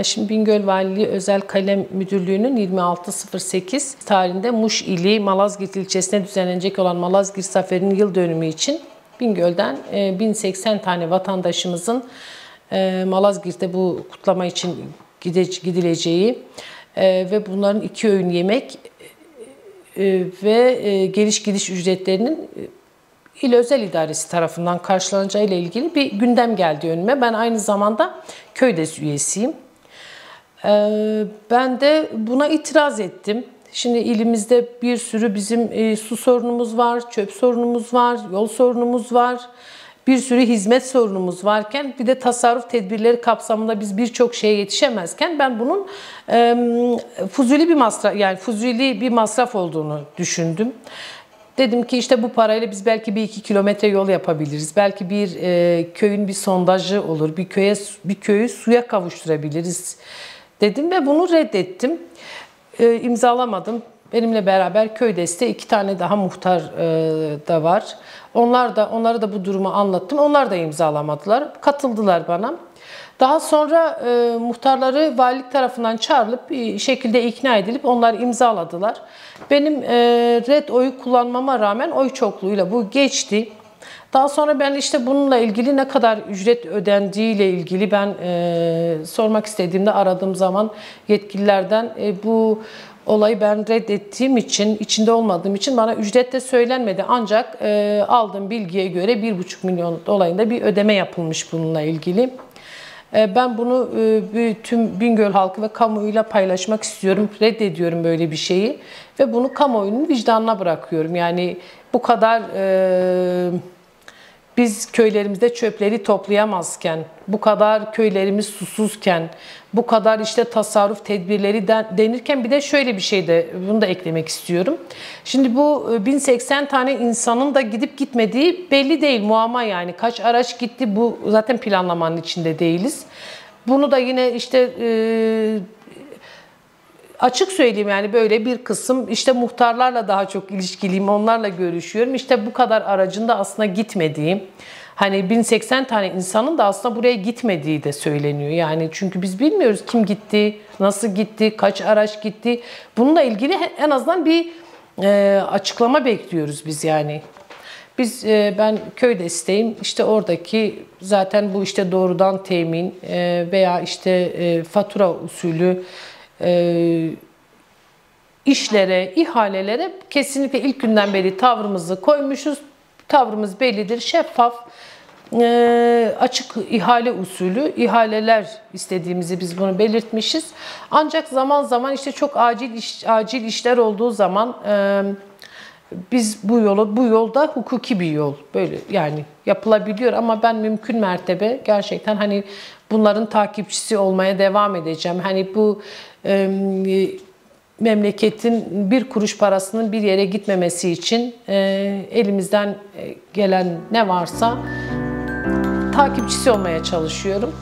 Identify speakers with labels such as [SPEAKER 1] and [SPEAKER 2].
[SPEAKER 1] Şimdi Bingöl Valiliği Özel Kalem Müdürlüğü'nün 26.08 tarihinde Muş ili Malazgirt ilçesine düzenlenecek olan Malazgirt Zaferi'nin yıl dönümü için Bingöl'den 1080 tane vatandaşımızın Malazgirt'te bu kutlama için gidileceği ve bunların 2 öğün yemek ve geliş gidiş ücretlerinin İl Özel İdaresi tarafından karşılanacağı ile ilgili bir gündem geldi önüme. Ben aynı zamanda Köydes üyesiyim. Ben de buna itiraz ettim. Şimdi ilimizde bir sürü bizim su sorunumuz var, çöp sorunumuz var, yol sorunumuz var. Bir sürü hizmet sorunumuz varken bir de tasarruf tedbirleri kapsamında biz birçok şeye yetişemezken ben bunun fuzuli bir masraf olduğunu düşündüm. Dedim ki işte bu parayla biz belki 1-2 kilometre yol yapabiliriz. Belki bir köyün bir sondajı olur. Bir köyü suya kavuşturabiliriz dedim ve bunu reddettim. İmzalamadım. Benimle beraber Köydes'te 2 tane daha muhtar da var. Onlara da bu durumu anlattım. Onlar da imzalamadılar. Katıldılar bana. Daha sonra muhtarları valilik tarafından çağrılıp bir şekilde ikna edilip onlar imzaladılar. Benim red oyu kullanmama rağmen oy çokluğuyla bu geçti. Daha sonra ben işte bununla ilgili ne kadar ücret ödendiği ile ilgili ben sormak istediğimde aradığım zaman yetkililerden bu olayı ben reddettiğim için, içinde olmadığım için bana ücret de söylenmedi. Ancak aldığım bilgiye göre 1,5 milyon dolayında bir ödeme yapılmış bununla ilgili. Ben bunu tüm Bingöl halkı ve kamuoyuyla paylaşmak istiyorum. Reddediyorum böyle bir şeyi ve bunu kamuoyunun vicdanına bırakıyorum. Yani bu kadar biz köylerimizde çöpleri toplayamazken, bu kadar köylerimiz susuzken, bu kadar işte tasarruf tedbirleri denirken bir de şöyle bir şey de bunu da eklemek istiyorum. Şimdi bu 1080 tane insanın da gidip gitmediği belli değil, muamma yani. Kaç araç gitti bu zaten planlamanın içinde değiliz. Bunu da yine işte açık söyleyeyim yani böyle bir kısım işte muhtarlarla daha çok ilişkiliyim, onlarla görüşüyorum. İşte bu kadar aracın da aslında gitmediği, hani 1080 tane insanın da aslında buraya gitmediği de söyleniyor. Yani çünkü biz bilmiyoruz kim gitti, nasıl gitti, kaç araç gitti. Bununla ilgili en azından bir açıklama bekliyoruz biz yani. Ben Köydes'teyim. İşte oradaki zaten bu işte doğrudan temin veya işte fatura usulü işlere, ihalelere kesinlikle ilk günden beri tavrımızı koymuşuz. Tavrımız bellidir, şeffaf, açık ihale usulü ihaleler istediğimizi biz bunu belirtmişiz. Ancak zaman zaman işte çok acil işler olduğu zaman biz bu yolda hukuki bir yol böyle yani yapılabiliyor ama ben mümkün mertebe gerçekten hani bunların takipçisi olmaya devam edeceğim. Hani bu memleketin bir kuruş parasının bir yere gitmemesi için elimizden gelen ne varsa takipçisi olmaya çalışıyorum.